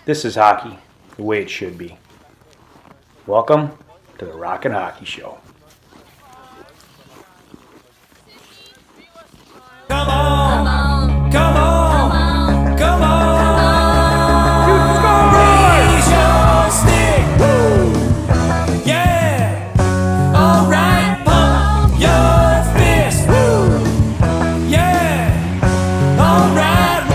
This is hockey, the way it should be. Welcome to the Rockin' Hockey Show. Come on, come on, come on. You score! Raise your stick. Woo! Yeah. All right, pump your fist. Woo! Yeah. All right.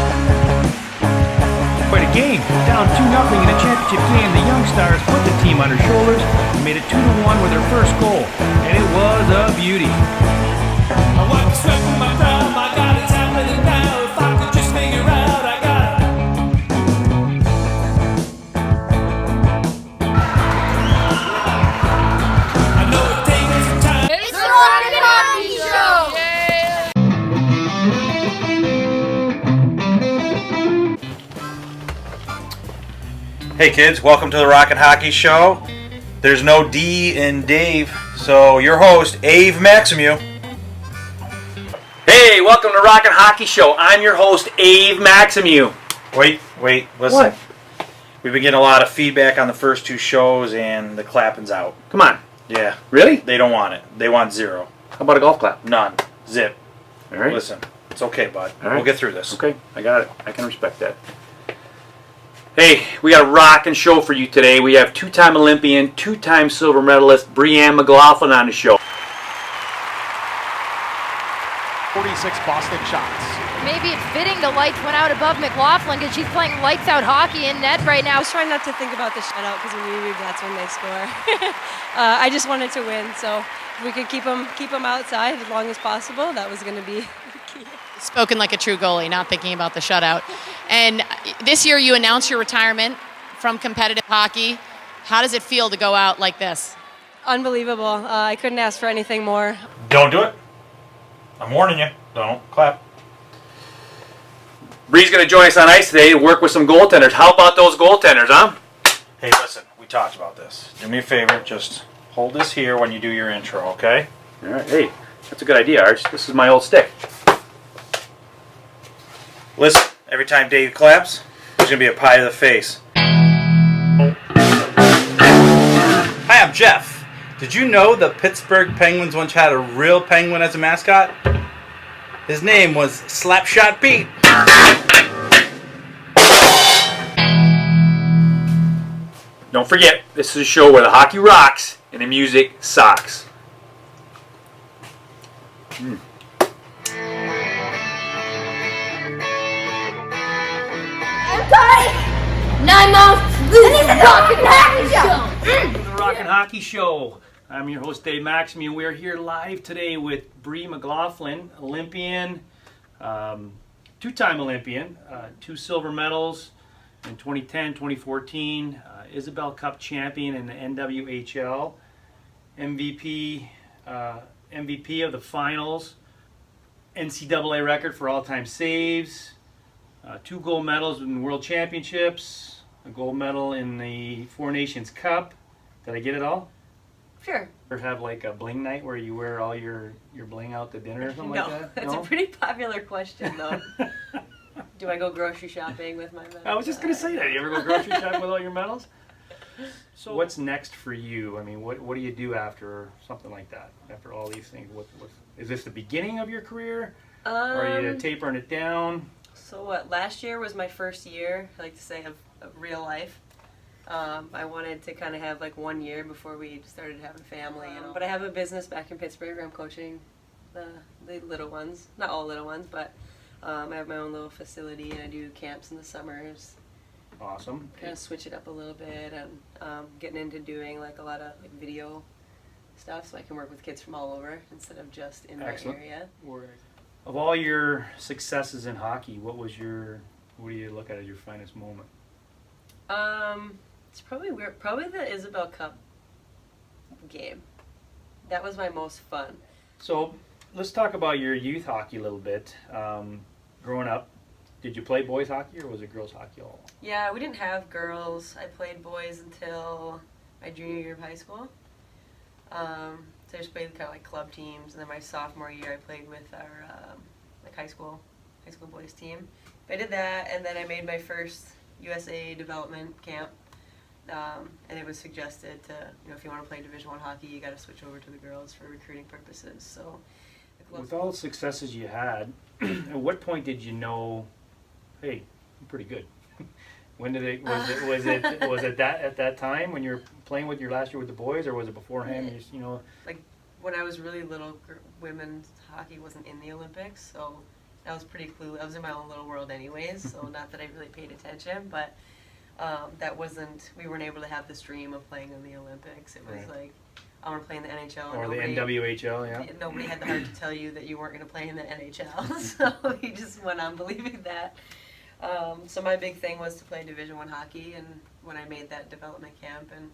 Quite a game. Down 2-0 in a championship game. The Young Stars put the team on their shoulders and made it 2-1 with their first goal. And it was a beauty. I wipe the sweat from my brow. My God, it's happening now. If I could just figure out, I got it. I know it takes some time. It's the Rockin' Hockey Show! Hey kids, welcome to the Rockin' Hockey Show. There's no D in Dave, so your host, Ave Maximu. Hey, welcome to Rockin' Hockey Show. I'm your host, Ave Maximu. Wait, listen. What? We've been getting a lot of feedback on the first two shows, and the clapping's out. Come on. Yeah, Really? they don't want it. They want zero. How about a golf clap? None. Zip. All right. Listen, it's okay, bud. All right. We'll get through this. Okay, I got it. I can respect that. Hey, we got a rockin' show for you today. We have two-time Olympian, two-time silver medalist Brianne McLaughlin on the show. 46 Boston shots. Maybe it's fitting the lights went out above McLaughlin because she's playing lights out hockey in net right now. I was trying not to think about the shutout because when we read that's when they score. I just wanted to win, so if we could keep them outside as long as possible, that was going to be key. Spoken like a true goalie, not thinking about the shutout. And this year you announced your retirement from competitive hockey. How does it feel to go out like this? Unbelievable. I couldn't ask for anything more. Don't do it. I'm warning you. Don't clap. Bree's going to join us on ice today to work with some goaltenders. How about those goaltenders, huh? Hey, listen, we talked about this. Do me a favor, just hold this here when you do your intro, okay? All right. Hey, that's a good idea, Arch. This is my old stick. Listen, every time Dave claps, there's going to be a pie to the face. Hi, I'm Jeff. Did you know the Pittsburgh Penguins once had a real penguin as a mascot? His name was Slapshot Pete. Don't forget, this is a show where the hockey rocks and the music socks. 9 months, this is the Rockin' Hockey Show! The Rockin' Hockey Show. I'm your host, Dave Maximu, and we are here live today with Bree McLaughlin, Olympian, two-time Olympian, 2 silver medals in 2010, 2014, Isobel Cup champion in the WNHL, MVP of the finals, NCAA record for all-time saves, 2 gold medals in World Championships, a gold medal in the Four Nations Cup. Did I get it all? Sure. Or have like a bling night where you wear all your bling out to dinner or something like that? That's a pretty popular question, though. Do I go grocery shopping with my medals? I was just going to say that. You ever go grocery shopping with all your medals? So what's next for you? I mean, what do you do after something like that? After all these things? Is this the beginning of your career? Or are you tapering it down? So what? Last year was my first year, I like to say, of real life. I wanted to kind of have like 1 year before we started having family, you know. But I have a business back in Pittsburgh where I'm coaching the little ones, not all little ones, but I have my own little facility and I do camps in the summers. Awesome. Kind of switch it up a little bit and getting into doing like a lot of like video stuff so I can work with kids from all over instead of just in my area. Of all your successes in hockey, what do you look at as your finest moment? It's probably the Isobel Cup game. That was my most fun. So let's talk about your youth hockey a little bit. Growing up, did you play boys hockey or was it girls hockey all? Yeah, we didn't have girls. I played boys until my junior year of high school. So I just played kind of like club teams, and then my sophomore year I played with our like high school boys team. I did that, and then I made my first USA development camp, and it was suggested to, if you want to play Division I hockey, you got to switch over to the girls for recruiting purposes. So, With all the successes you had, at what point did you know, hey, I'm pretty good? When did it was it that at that time when you were playing with your last year with the boys, or was it beforehand? Like when I was really little, women's hockey wasn't in the Olympics, so I was pretty clueless. I was in my own little world anyways, so not that I really paid attention, but we weren't able to have this dream of playing in the Olympics. It was like, I want to play in the NHL. Or the NWHL, yeah. Nobody had the heart to tell you that you weren't going to play in the NHL, so you just went on believing that. So my big thing was to play Division I hockey, and when I made that development camp, and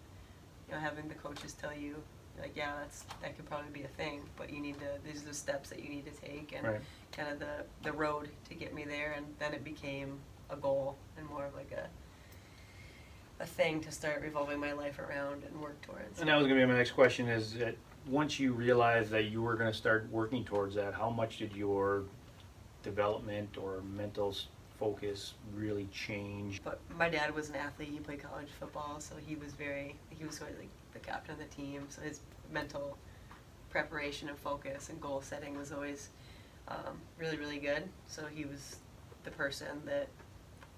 having the coaches tell you, like, yeah, that could probably be a thing, but these are the steps that you need to take, and kind of the road to get me there, and then it became a goal and more of like a thing to start revolving my life around and work towards. And that was going to be my next question, is that once you realized that you were going to start working towards that, how much did your development or mental focus really change? But my dad was an athlete. He played college football, so he was sort of like the captain of the team. So his mental preparation and focus and goal setting was always really, really good. So he was the person that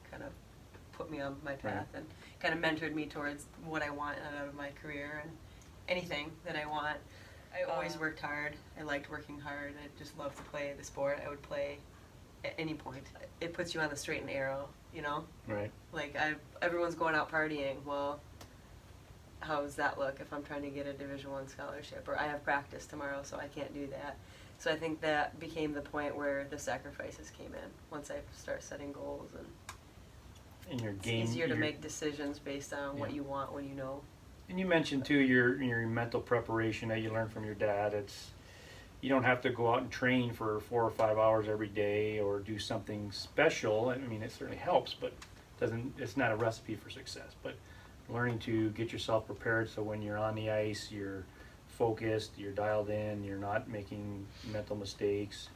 kind of put me on my path and kind of mentored me towards what I want out of my career and anything that I want. I always worked hard. I liked working hard. I just loved to play the sport. I would play at any point. It puts you on the straight and narrow, Right. Like everyone's going out partying. Well, how does that look if I'm trying to get a Division I scholarship, or I have practice tomorrow, so I can't do that. So I think that became the point where the sacrifices came in once I start setting goals, and In your game, it's easier to make decisions based on what you want when you know. And you mentioned too your mental preparation that you learned from your dad. You don't have to go out and train for 4 or 5 hours every day or do something special. I mean, it certainly helps, but it's not a recipe for success. But learning to get yourself prepared so when you're on the ice, you're focused, you're dialed in, you're not making mental mistakes,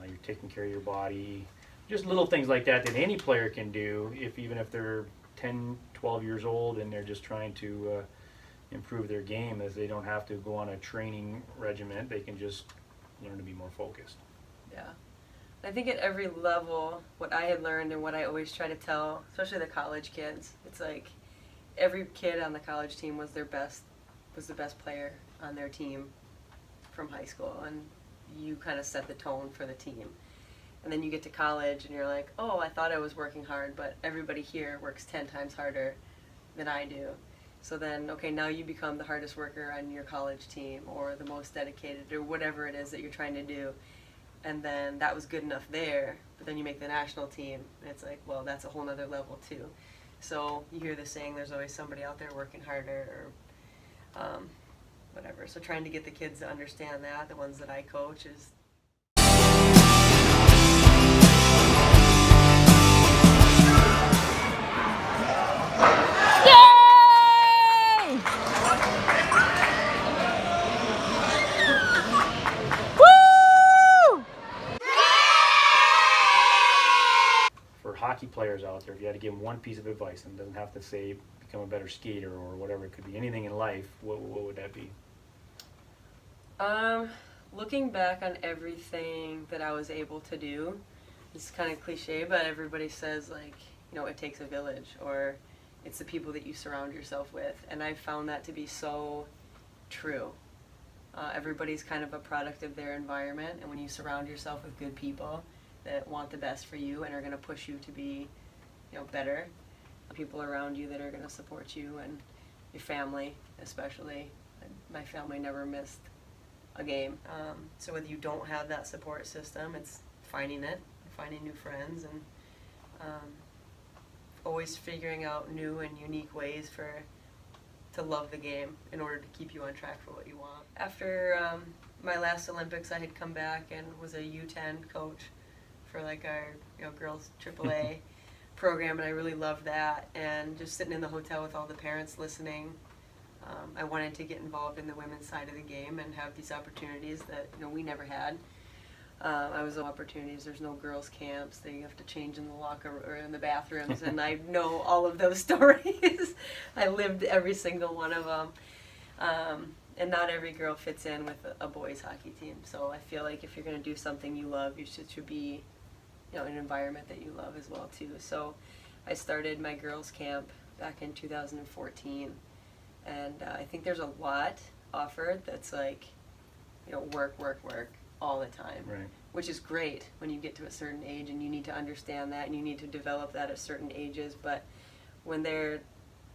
you're taking care of your body. Just little things like that any player can do, even if they're 10, 12 years old and they're just trying to improve their game, as they don't have to go on a training regimen. They can just learn to be more focused. Yeah. I think at every level, what I had learned and what I always try to tell, especially the college kids, it's like every kid on the college team was the best player on their team from high school, and you kind of set the tone for the team. And then you get to college and you're like, oh, I thought I was working hard, but everybody here works 10 times harder than I do. So then, okay, now you become the hardest worker on your college team, or the most dedicated, or whatever it is that you're trying to do. And then that was good enough there, but then you make the national team, and it's like, well, that's a whole nother level too. So you hear the saying, there's always somebody out there working harder, or whatever. So trying to get the kids to understand that, the ones that I coach, is hockey players out there, if you had to give them one piece of advice, and it doesn't have to say become a better skater or whatever, it could be anything in life, what would that be? Looking back on everything that I was able to do, it's kind of cliche, but everybody says, like, it takes a village, or it's the people that you surround yourself with, and I found that to be so true. Everybody's kind of a product of their environment, and when you surround yourself with good people that want the best for you and are going to push you to be, better, people around you that are going to support you, and your family especially. My family never missed a game. So whether you don't have that support system, it's finding new friends, and always figuring out new and unique ways to love the game in order to keep you on track for what you want. After my last Olympics, I had come back and was a U10 coach for like our girls AAA program, and I really loved that. And just sitting in the hotel with all the parents listening, I wanted to get involved in the women's side of the game and have these opportunities that we never had. I was opportunities. There's no girls' camps. They have to change in the locker or in the bathrooms, and I know all of those stories. I lived every single one of them. And not every girl fits in with a boys' hockey team. So I feel like if you're going to do something you love, you should be, an environment that you love as well too. So I started my girls' camp back in 2014, and I think there's a lot offered that's like, work all the time, Right. which is great when you get to a certain age, and you need to understand that, and you need to develop that at certain ages. But when they're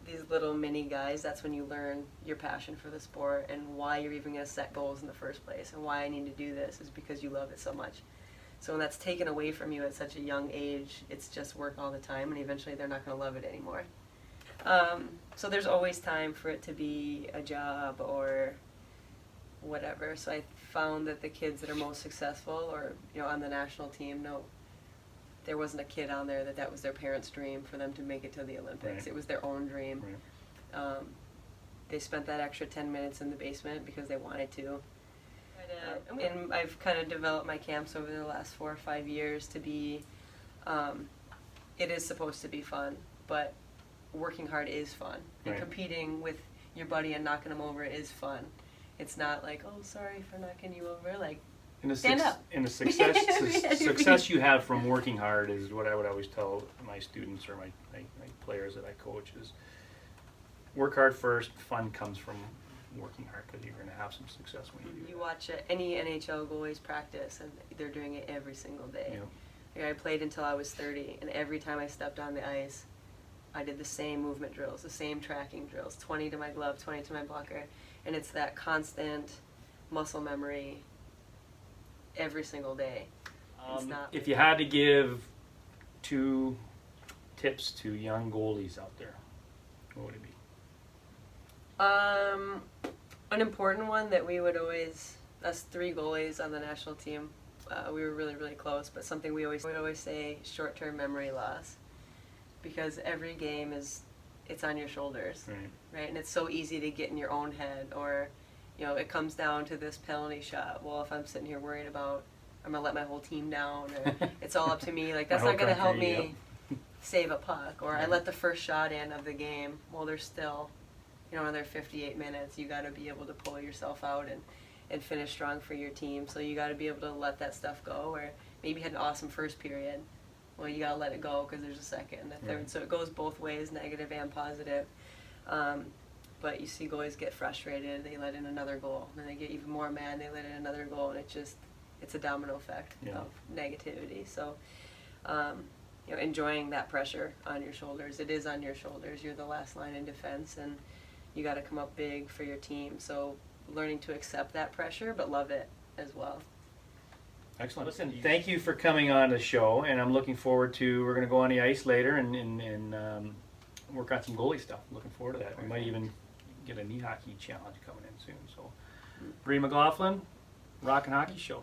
these little mini guys, that's when you learn your passion for the sport and why you're even going to set goals in the first place, and why I need to do this is because you love it so much. So when that's taken away from you at such a young age, it's just work all the time, and eventually they're not going to love it anymore. So there's always time for it to be a job or whatever. So I found that the kids that are most successful, or on the national team, there wasn't a kid on there that was their parents' dream for them to make it to the Olympics. Right. It was their own dream. Right. They spent that extra 10 minutes in the basement because they wanted to. And I've kind of developed my camps over the last 4 or 5 years to be, it is supposed to be fun, but working hard is fun. And Right. competing with your buddy and knocking him over is fun. It's not like, oh, sorry for knocking you over. Like, stand up. And the success you have from working hard is what I would always tell my students or my players that I coach is work hard first. Fun comes from working hard because you're going to have some success when you do You that. watch any NHL goalies practice, and they're doing it every single day. Yeah. I played until I was 30, and every time I stepped on the ice, I did the same movement drills, the same tracking drills, 20 to my glove, 20 to my blocker, and it's that constant muscle memory every single day. It's not. If you had to give 2 tips to young goalies out there, what would it be? An important one that we would always, us 3 goalies on the national team, we were really, really close, but something we would always say, short-term memory loss. Because every game it's on your shoulders, right? And it's so easy to get in your own head, or, it comes down to this penalty shot. Well, if I'm sitting here worried about, I'm going to let my whole team down, or it's all up to me, like, that's not going to help me save a puck. Or I let the first shot in of the game. Well, there's still, another 58 minutes. You got to be able to pull yourself out and finish strong for your team. So you got to be able to let that stuff go. Or maybe you had an awesome first period. Well, you got to let it go because there's a second and a third. Right. So it goes both ways, negative and positive. But you see goalies get frustrated. They let in another goal. Then they get even more mad. They let in another goal. And it's a domino effect of negativity. So, enjoying that pressure on your shoulders. It is on your shoulders. You're the last line in defense, and you got to come up big for your team. So learning to accept that pressure, but love it as well. Excellent. Listen, thank you for coming on the show, and I'm looking forward to, we're going to go on the ice later and work on some goalie stuff. Looking forward to that. We might even get a knee hockey challenge coming in soon. So, Brianne McLaughlin, Rockin' Hockey Show.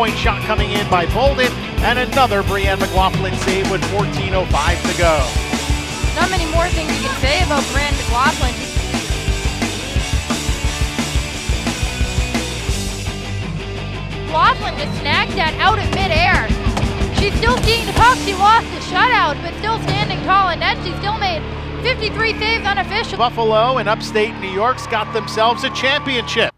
point shot coming in by Bolden, and another Brianne McLaughlin save with 14:05 to go. Not many more things you can say about Brianne McLaughlin. McLaughlin just snagged that out of midair. She's still seeing the puck. She lost the shutout, but still standing tall, and then she still made 53 saves unofficial. Buffalo and upstate New York's got themselves a championship.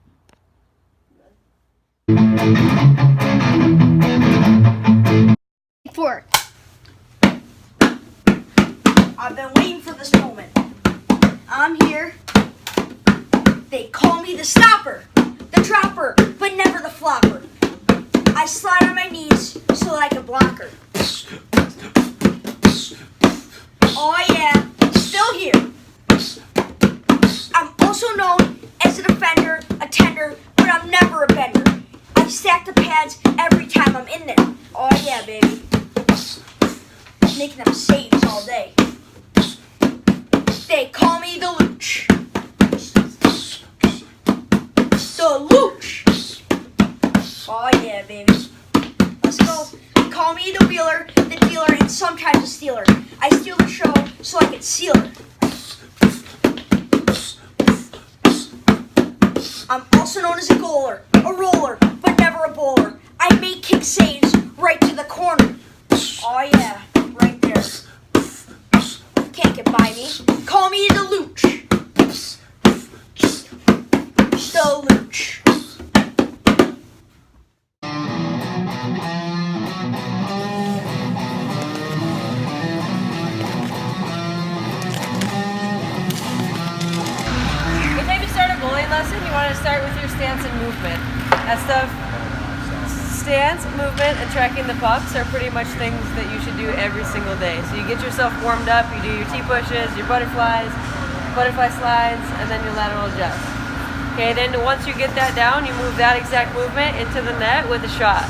For I've been waiting for this moment. I'm here. They call me the stopper, the dropper, but never the flopper. I slide on my knees so that I can block her. Oh yeah, still here. I'm also known as a defender, a tender, but I'm never a bender. I stack the pads every time I'm in there. Oh yeah, baby. Making them saves all day. They call me the Looch. The Looch. Oh yeah, baby. Let's go. They call me the Wheeler, the Dealer, and sometimes the Stealer. I steal the show so I can seal her. I'm also known as a goaler, a roller, but never a bowler. I make kick saves right to the corner. Oh yeah, right there. Can't get by me. Call me the Looch. The Looch. Anytime you start a goalie lesson, you want to start with your stance and movement. That stuff, stance, movement, and tracking the pucks are pretty much things that you should do every single day. So you get yourself warmed up, you do your T-pushes, your butterfly slides, and then your lateral adjust. Okay, then once you get that down, you move that exact movement into the net with a shot.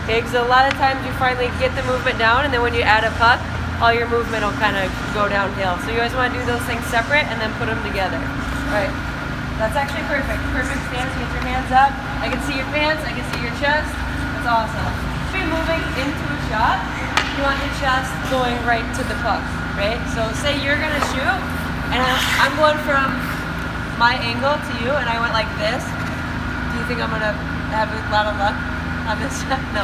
Okay, because a lot of times you finally get the movement down, and then when you add a puck, all your movement will kind of go downhill. So you always want to do those things separate and then put them together. Right. That's actually perfect. Perfect stance. Get your hands up. I can see your pants. I can see your chest. That's awesome. If you're moving into a shot, you want your chest going right to the puck, right? So say you're going to shoot, and I'm going from my angle to you, and I went like this. Do you think I'm going to have a lot of luck on this shot? No.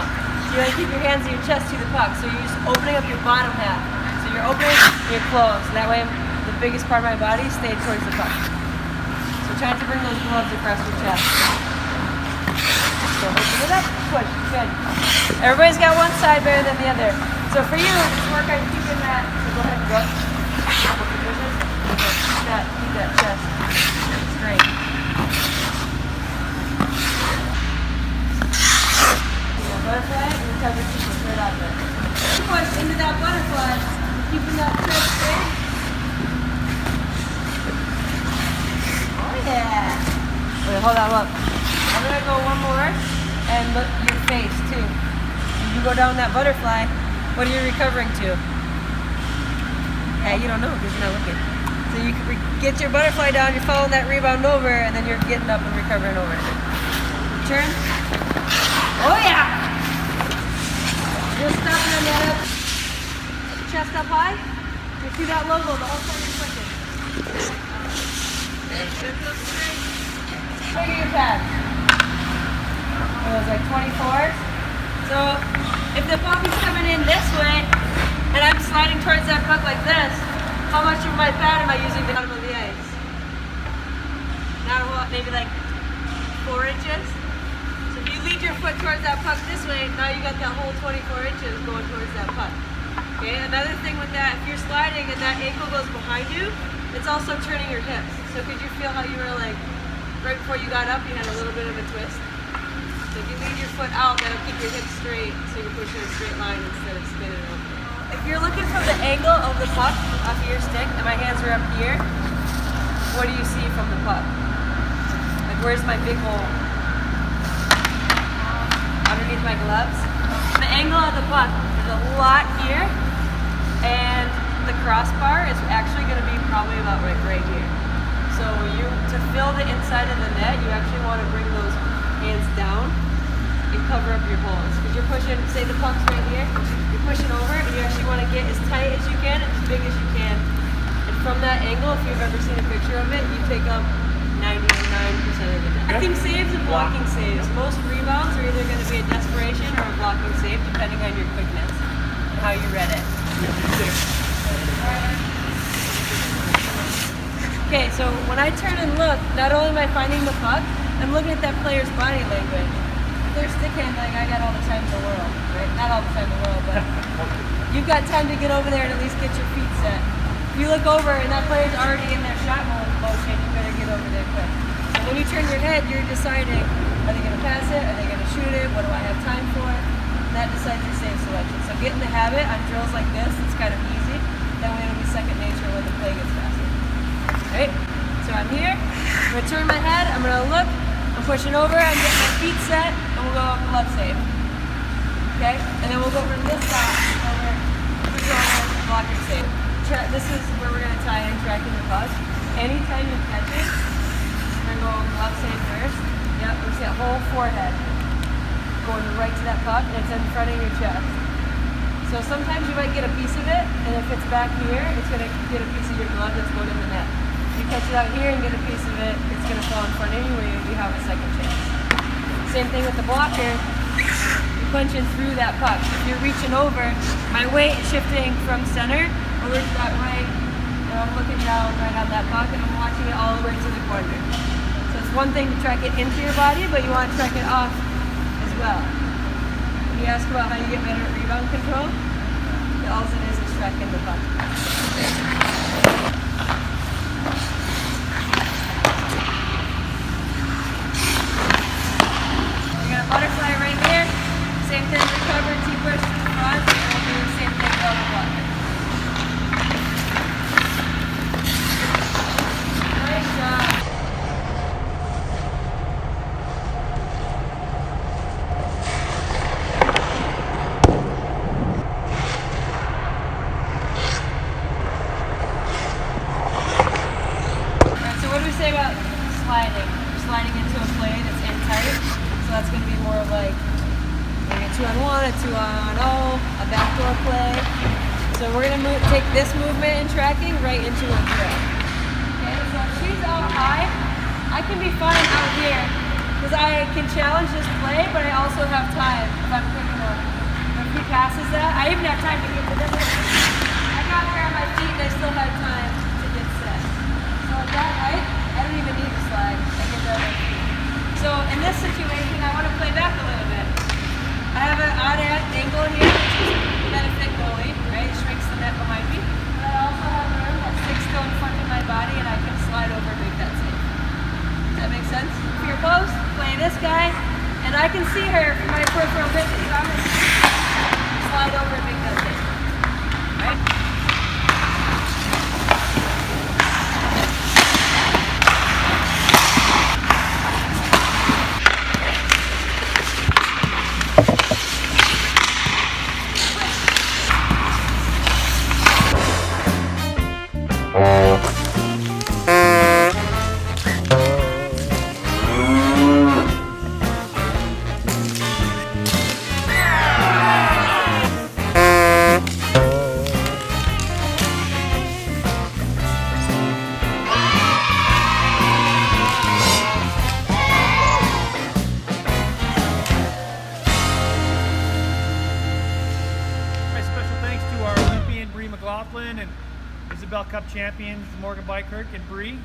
You want to keep your hands and your chest to the puck. So you're just opening up your bottom half. So you're opening and you're closed. That way the biggest part of my body stays towards the puck. So try to bring those gloves across your chest. So open it up, push, good. Everybody's got one side better than the other. So for you, just work on keeping that. So go ahead and go. Keep that chest straight. Butterfly, and you tug your feet straight out there. Push into that butterfly, keeping that chest straight. Oh yeah. Wait, hold on, look. I'm gonna go one more, and look your face too. You go down that butterfly, what are you recovering to? Yeah, you don't know because you're not looking. So you get your butterfly down, you're following that rebound over, and then you're getting up and recovering over it. Turn. Oh yeah! Just stopping on that up. Chest up high. You see that logo the whole time you're clicking. Look at your pad. It was like 24s. So if the puck is coming in this way, and I'm sliding towards that puck like this, how much of my pad am I using the bottom of the ice? Now what, maybe like 4 inches? So if you lead your foot towards that puck this way, now you got that whole 24 inches going towards that puck. Okay, another thing with that, if you're sliding and that ankle goes behind you, it's also turning your hips. So could you feel how you were like, right before you got up, you had a little bit of a twist? So if you lead your foot out, that'll keep your hips straight, so you're pushing a straight line instead of spinning over. If you're looking from the angle of the puck off of your stick, and my hands are up here, what do you see from the puck? Like, where's my big hole? Underneath my gloves. The angle of the puck is a lot here, and the crossbar is actually going to be probably about right here. So to fill the inside of the net, you actually want to bring those hands down and cover up your holes. Because you're pushing, say the puck's right here, you're pushing over, and you actually want to get as tight as you can, as big as you can. And from that angle, if you've ever seen a picture of it, you take up 99% of the net. Blocking saves and blocking saves. Most rebounds are either going to be a desperation or a blocking save, depending on your quickness and how you read it. Okay, so when I turn and look, not only am I finding the puck, I'm looking at that player's body language. If they're stick handling, I got all the time in the world, right? Not all the time in the world, but you've got time to get over there and at least get your feet set. If you look over and that player's already in their shot motion, you better get over there quick. So when you turn your head, you're deciding, are they going to pass it? Are they going to shoot it? What do I have time for? And that decides your save selection. So get in the habit on drills like this, it's kind of easy. That way it'll be second nature when the play gets faster. Right? So I'm here, I'm going to turn my head, I'm going to look, I'm pushing over, I'm getting my feet set, and we'll go glove save. Okay? And then we'll go from this side over, push over, blocker save. This is where we're going to tie in tracking the puck. Anytime you catch it, we're going to go glove save first. Yep, we see a whole forehead going right to that puck, and it's in front of your chest. So sometimes you might get a piece of it, and if it's back here, it's going to get a piece of your glove that's going in the net. If you catch it out here and get a piece of it, it's going to fall in front anyway, and you have a second chance. Same thing with the blocker. You're punching through that puck. If you're reaching over, my weight is shifting from center over to that right, and I'm looking down right on that puck, and I'm watching it all the way to the corner. So it's one thing to track it into your body, but you want to track it off as well. When you ask about how you get better at rebound control, all it is tracking the puck. You're going to butterfly right here. Same thing, recover, T-push to the front, and we'll do the same thing with the blocker. Nice job. Alright, so what do we say about sliding? We're sliding into a play that's in tight, so that's going to be more of like a 2-on-1, a 2-on-0, a backdoor play. So we're going to take this movement and tracking right into a drill. Okay, so if she's out high, I can be fine out here because I can challenge this play, but I also have time if I'm quick enough. If he passes that, I even have time to get to this one. I got her on my feet and I still have time to get set. So at that height, I don't even need to slide. I get that on my feet. So in this situation, I want to play back a little bit. I have an odd angle here, which is benefit goalie, right? It shrinks the net behind me. But I also have room that's 6 still in front of my body, and I can slide over and make that save. Does that make sense? For your post, play this guy, and I can see her from my peripheral vision. So I'm going to slide over and make that save. Right? McLaughlin and Isobel Cup champions Morgan Bykirk and Bree.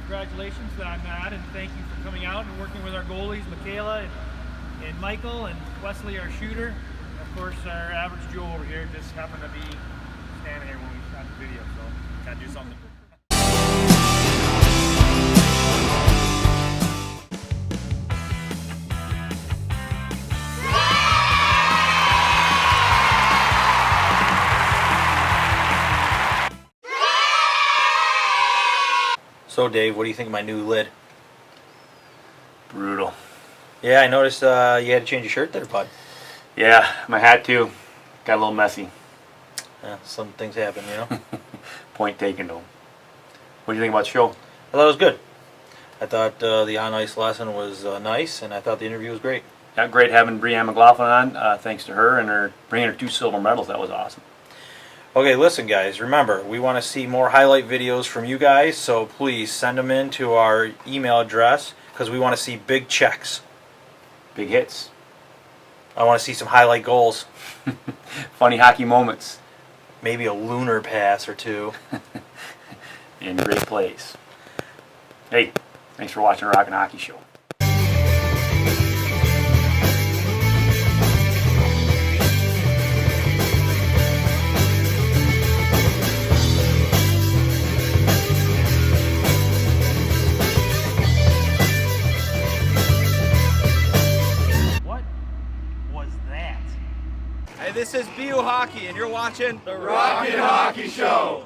Congratulations that I'm at, and thank you for coming out and working with our goalies, Michaela and Michael, and Wesley, our shooter. Of course, our average Joe over here just happened to be standing here when we shot the video, so gotta do something. So Dave, what do you think of my new lid? Brutal. Yeah, I noticed you had to change your shirt there, bud. Yeah, my hat too. Got a little messy. Yeah, some things happen, you know. Point taken though. What do you think about the show? I thought it was good. I thought the on-ice lesson was nice, and I thought the interview was great. Yeah, great having Brianne McLaughlin on. Thanks to her and her bringing her 2 silver medals. That was awesome. Okay, listen, guys. Remember, we want to see more highlight videos from you guys, so please send them in to our email address because we want to see big checks. Big hits. I want to see some highlight goals. Funny hockey moments. Maybe a lunar pass or 2. And great plays. Hey, thanks for watching the Rockin' Hockey Show. What was that? Hey, this is BU Hockey, and you're watching The Rockin' Hockey Show.